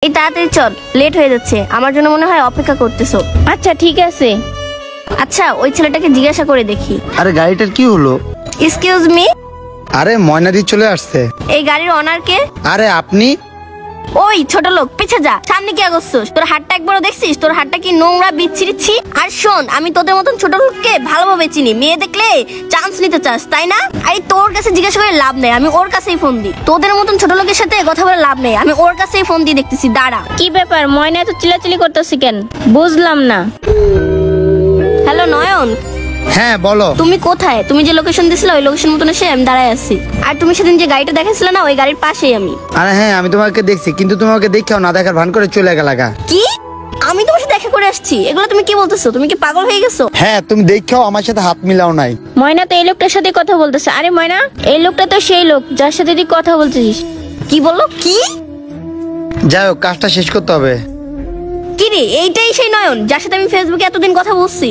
এই তাড়াতাড়ি চল, লেট হয়ে যাচ্ছে, আমার জন্য মনে হয় অপেক্ষা করতেছো। আচ্ছা ঠিক আছে। আচ্ছা ওই ছেলেটাকে জিজ্ঞাসা করে দেখি। আরে গাড়িটার কি হলো? এক্সকিউজ মি, আরে ময়নাদি চলে আসছে। এই গাড়ির ওনার কে? আরে আপনি? ওই ছোট লোক, পিছে যা, সামনে কি আগছছস? তোর হাতটা একবারও দেখছিস? তোর হাতটা কি নোংরা বিচ্ছিরিচ্ছি? আর শোন, আমি তোদের মতন ছোট লোককে ভালোভাবে চিনি। মেয়ে দেখলে চান্স নিতে চাস তাই না? আরে তোর কাছে জিজ্ঞাসা করে লাভ নেই, আমি ওর কাছেই ফোন দিই। তোদের মতন ছোট লোকের সাথে কথা বলে লাভ নেই, আমি ওর কাছেই ফোন দিয়ে দেখতেছি। দাঁড়া। কি ব্যাপার, ময়না এত চিল্লাচিল্লি করতেছি কেন? বুঝলাম না। হ্যালো নয়ন, হ্যাঁ বলো। তুমি কোথায়? তুমি যে লোকেশন দিছিলে ওই লোকেশন মতন এসে আমি দাঁড়ায় আছি। আর তুমি সেদিন যে গাড়িটা দেখাইছিলে না, ওই গাড়ির পাশেই আমি। আরে হ্যাঁ, আমি তোমাকে দেখছি, কিন্তু তোমাকে দেখেও না দেখার ভান করে চলে গেলাগা। কি? আমি তোমার সাথে দেখা করে আসছি? এগুলো তুমি কি বলতেছো? তুমি কি পাগল হয়ে গেছো? হ্যাঁ, তুমি দেখেও আমার সাথে হাত মিলাও নাই। ময়না তো এই লোকটার সাথে কথা বলতেছে। আরে ময়না, এই লোকটা তো সেই লোক যার সাথে তুই কথা বলছিস। কি বললো? কি? যাই হোক, কাজটা শেষ করতে হবে। কি রে, এইটাই সেই নয়ন যার সাথে আমি ফেসবুকে এতদিন কথা বলছি?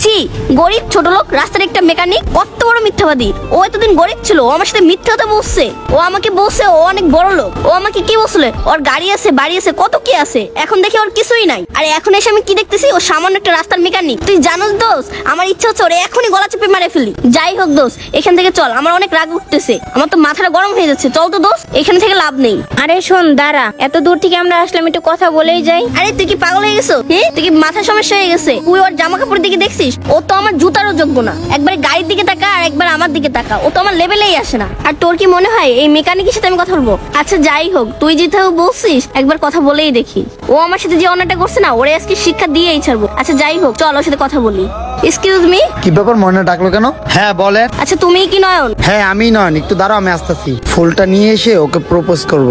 ছি, গরিব ছোট লোক, রাস্তার একটা মেকানিক, কত বড় মিথ্যাবাদী। ও এতদিন গরিব ছিল, ও আমার সাথে মিথ্যা কথা বলছে। ও আমাকে বলছে ও অনেক বড় লোক। ও আমাকে কি বলছিল? ওর গাড়ি আছে, বাড়ি আছে, কত কি আছে। এখন দেখি ওর কিছুই নাই। আর এখন এসে আমি কি দেখতেছি? ও সামান্য একটা রাস্তার মেকানিক। তুই জানোস দোষ, আমার ইচ্ছা হচ্ছে ওরে এখনই গলা চেপে মারে ফেলি। যাই হোক দোষ, এখান থেকে চল, আমার অনেক রাগ উঠতেছে, আমার তো মাথাটা গরম হয়ে যাচ্ছে। চল তো দোষ, এখান থেকে লাভ নেই। আরে শোন, দাঁড়া, এত দূর থেকে আমরা আসলাম, একটু কথা বলেই যাই। আরে তুই কি পাগল হয়ে গেছো? তুই কি মাথা সমস্যা হয়ে গেছে? তুই ওর জামা কাপড়ের দিকে দেখছিস? ও তো আমার জুতারও যোগ্য না। একবার গাড়ির দিকে তাকা আর একবার আমার দিকে তাকা, ও তো আমার লেভেলেই আসে না। আর তোর কি মনে হয় এই মেকানিকের সাথে আমি কথা বলবো? আচ্ছা যাই হোক, তুই যেহেতু বলছিস একবার কথা বলেই দেখি। ও আমার সাথে যে অন্যটা করছে না, ওরে আজকে শিক্ষা দিয়েই ছাড়বো। আচ্ছা যাই হোক, চল ওর সাথে কথা বলি। Excuse me. কি ব্যাপার, ময়না ডাকলো কেন? হ্যাঁ বলেন। আচ্ছা তুমি কি নয়ন? হ্যাঁ আমি নয়ন, একটু দাঁড়াও, আমি আসতেছি। ফুলটা নিয়ে এসে ওকে প্রপোজ করব।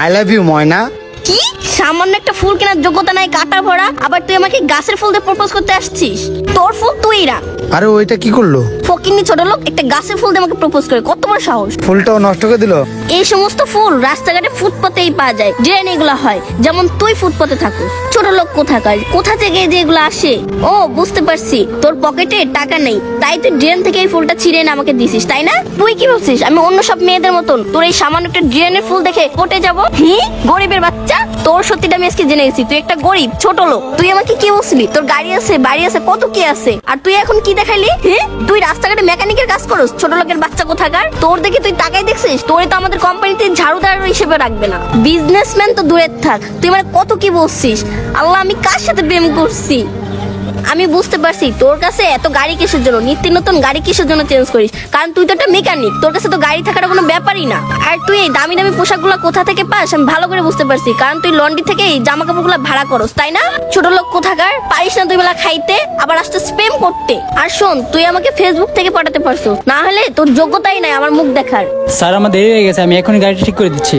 আই লাভ ইউ ময়না। কি? সামান্য একটা ফুল কেনার যোগ্যতা নাই, কাটা ভরা, আবার তুই আমাকে গাছের ফুল দিয়ে প্রপোজ করতে আসছিস? তোর ফুল তুই রাখ। আরে ওইটা কি করলো? ফকিন্নি ছোট লোক, একটা গাছের ফুল দিয়ে আমাকে প্রপোজ করে, কত বড় সাহস! ফুলটাও নষ্ট করে দিল। এই সমস্ত ফুল রাস্তাঘাটে ফুটপাতেই পাওয়া যায়, ড্রেন এগুলা হয়, যেমন তুই ফুটপাতে থাকো। ছোট লোক কোথাকার, কোথা থেকে যে এগুলো আসে? ও বুঝতে পারছি, তোর পকেটে টাকা নেই, তাই তুই ড্রেন থেকে এই ফুলটা ছিঁড়ে এনে আমাকে দিছিস তাই না? তুই কি ভাবছিস আমি অন্য সব মেয়েদের মতন তোর এই সামান্য একটা ড্রেনের ফুল দেখে পটে যাবো? গরিবের বাচ্চা, তোর সত্যিটা আমি আজকে জেনে গেছি। তুই একটা গরিব ছোট লোক। তুই আমাকে কি বলছিলি তোর গাড়ি আছে, বাড়ি আছে, কত কি আছে, আর তুই এখন কি দেখাইলি? তুই রাস্তাঘাটে মেকানিকের কাজ করস, ছোট লোকের বাচ্চা কোথাকার। তোর দেখে তুই টাকাই দেখছিস? তোরে তো আমাদের কোম্পানিতে ঝাড়ুদার হিসেবে রাখবে না। বিজনেসম্যান তো দূরের থাক, তুই মানে কত কি বলছিস? আল্লাহ, আমি কার সাথে প্রেম করছি? আমি বুঝতে পারছি তোর কাছে এত গাড়ি কিসের জন্য, নিত্য নতুন গাড়ি কিসের জন্য চেঞ্জ করিস, কারণ তুই তো একটা মেকানিক, তোর কাছে তো গাড়ি থাকার কোনো ব্যাপারই না। আর তুই এই দামি দামি পোশাকগুলো কোথা থেকে পাস আমি ভালো করে বুঝতে পারছি, কারণ তুই লন্ড্রি থেকে এই জামা কাপড়গুলো ভাড়া করস তাই না? ছোট লোক কোথাকার, পারিস না তুই বেলা খাইতে, আবার আসতে স্প্যাম করতে। আর শোন, তুই আমাকে ফেসবুক থেকে পাঠাতে পারছো, না হলে তোর যোগ্যতাই নাই আমার মুখ দেখার। স্যার আমার দেরি হয়ে গেছে, আমি এখনই গাড়িটা ঠিক করে দিচ্ছি।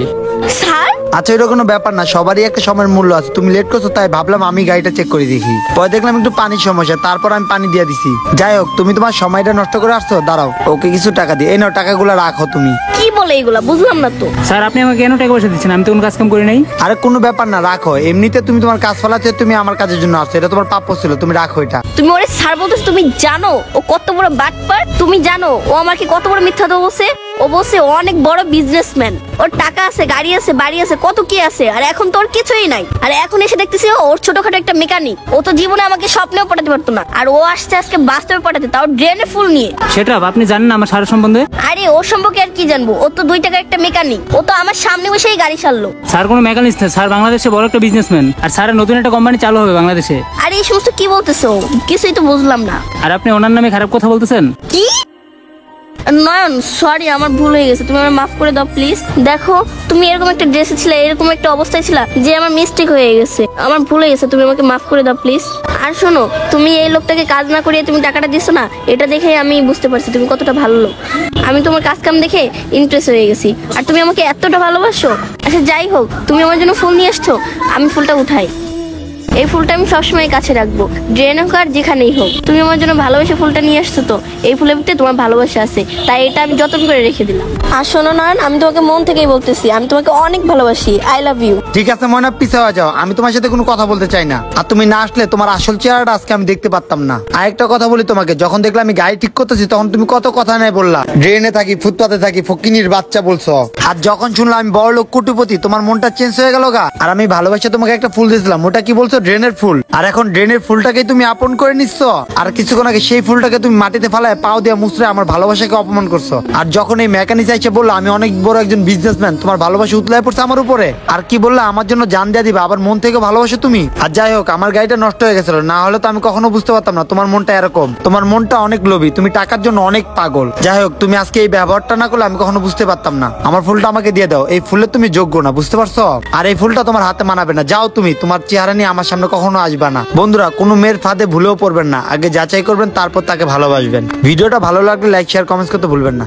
স্যার? আচ্ছা এটা কোনো ব্যাপার না, সবারই একটা সময়ের মূল্য আছে। তুমি লেট করছো তাই ভাবলাম আমি গাড়িটা চেক করে দেখি। পরে দেখলাম একটু পানির সমস্যা, তারপর আমি পানি দিয়ে দিছি। যাই হোক, তুমি তোমার সময়টা নষ্ট করে আসছো, দাঁড়াও ওকে কিছু টাকা দিয়ে। এই নাও, টাকাগুলো রাখো তুমি। কি বলে এগুলা? বুঝলাম না তো। স্যার আপনি আমাকে কেন টাকা পয়সা দিচ্ছেন? আমি তো কোনো কাজ কাম করি নাই। আরে কোনো ব্যাপার না, রাখো। এমনিতে তুমি তোমার কাজ ফলাচ্ছে, তুমি আমার কাজের জন্য আসছো, এটা তোমার প্রাপ্য ছিল, তুমি রাখো এটা। তুমি ওরে স্যার বলতেছো? তুমি জানো ও কত বড় বাটপার? তুমি জানো ও আমাকে কত বড় মিথ্যা কথা বলছে? ও বলছে ও অনেক বড় বিজনেসম্যান, ওর টাকা আছে, গাড়ি আছে, বাড়ি আছে, কত কি আছে, আর এখন তোর কিছুই নাই। আর এখন এসে দেখতেছি ওর ছোটখাটো একটা মেকানিক। ও তো জীবনে আমাকে স্বপ্নেও পাঠাতে পারতো না, আর ও আসছে আজকে বাস্তবে পাঠাতে, তাও ড্রেনে ফুল নিয়ে। সেটা আপনি জানেন না আমার সারা সম্বন্ধে? আরে ওর সম্পর্কে আর কি জানবো? ও তো 2 টাকার একটা মেকানিক, ও তো আমার সামনে বসেই গাড়ি সারলো। স্যার কোনো মেকানিক না, স্যার বাংলাদেশে বড় একটা বিজনেসম্যান, আর স্যারের নতুন একটা কোম্পানি চালু হবে বাংলাদেশে। আরে এই সমস্ত কি বলতেছো? কিছুই তো বুঝলাম না। আর আপনি ওনার নামে খারাপ কথা বলতেছেন। কি? নয়ন সরি, আমার ভুল হয়ে গেছে, তুমি আমার মাফ করে দাও প্লিজ। দেখো তুমি এরকম একটা ড্রেসে ছিলে, এরকম একটা অবস্থায় ছিল যে আমার মিস্টেক হয়ে গেছে, আমার ভুল হয়ে গেছে, তুমি আমাকে মাফ করে দাও প্লিজ। আর শোনো, তুমি এই লোকটাকে কাজ না করিয়ে তুমি টাকাটা দিছো না, এটা দেখে আমি বুঝতে পারছি তুমি কতটা ভালো লোক। আমি তোমার কাজ কাম দেখে ইমপ্রেস হয়ে গেছি, আর তুমি আমাকে এতটা ভালোবাসো। আচ্ছা যাই হোক, তুমি আমার জন্য ফুল নিয়ে আসছো, আমি ফুলটা উঠাই। এই ফুলটা আমি সবসময় কাছে রাখবো, ড্রেনে হোক আর যেখানেই হোক। তুমি আমার জন্য ভালোবাসা ফুলটা নিয়ে আসছো, তো এই ফুলের ভিতরে তোমার ভালোবাসা আছে, তাই এটা আমি যত্ন করে রেখে দিলাম। আর শোনো নয়ন, আমি তোমাকে মন থেকেই বলতেছি, আমি তোমাকে অনেক ভালোবাসি। I love you. ঠিক আছে ময়না, পিছে হয়ে যাও, আমি তোমার সাথে কোনো কথা বলতে চাই না। আর তুমি না আসলে তোমার আসল চেহারাটা আজকে আমি দেখতে পারতাম না। আরেকটা কথা বলি তোমাকে, যখন দেখলাম আমি গাড়ি ঠিক করতেছি তখন তুমি কত কথা নাই বললা, ড্রেনে থাকি, ফুটপাতে থাকি, ফকিনির বাচ্চা বলছো। আর যখন শুনলাম আমি বড় লোক কোটিপতি, তোমার মনটা চেঞ্জ হয়ে গেল গা। আর আমি ভালোবাসা তোমাকে একটা ফুল দিয়েছিলাম, ওটা কি বলছো? ড্রেনের ফুল। আর এখন ড্রেনের ফুলটাকে তুমি আপন করে নিচ্ছ। আর কিছুক্ষণ আগে সেই ফুলটাকে তুমি মাটিতে ফালায় পাও দিয়ে মুছড়ে আমার ভালোবাসাকে অপমান করছো। আর যখন এই মেকানিক এসে বললো আমি অনেক বড় একজন বিজনেসম্যান, তোমার ভালোবাসা উতলায় পড়ছে আমার উপরে। আর কি বললা, আমার জন্য জান দিয়ে দিবা, আবার মন থেকে ভালোবাসো তুমি। আর যাই হোক, আমার গাড়িটা নষ্ট হয়ে গেছিল, না হলে তো আমি কখনো বুঝতে পারতাম না তোমার মনটা এরকম। তোমার মনটা অনেক লোভী, তুমি টাকার জন্য অনেক পাগল। যাই হোক, তুমি আজকে এই ব্যবহারটা না করলে আমি কখনো বুঝতে পারতাম না। আমার ফুলটা আমাকে দিয়ে দাও, এই ফুলের তুমি যোগ্য না, বুঝতে পারছো? আর এই ফুলটা তোমার হাতে মানাবে না, যাও তুমি, তোমার চেহারা নিয়ে আমার সামনে কখনো আসবা না। বন্ধুরা, কোনো মেয়ের ফাঁদে ভুলেও পড়বেন না, আগে যাচাই করবেন, তারপর তাকে ভালোবাসবেন। ভিডিওটা ভালো লাগলে লাইক, শেয়ার, কমেন্টস করতে ভুলবেন না।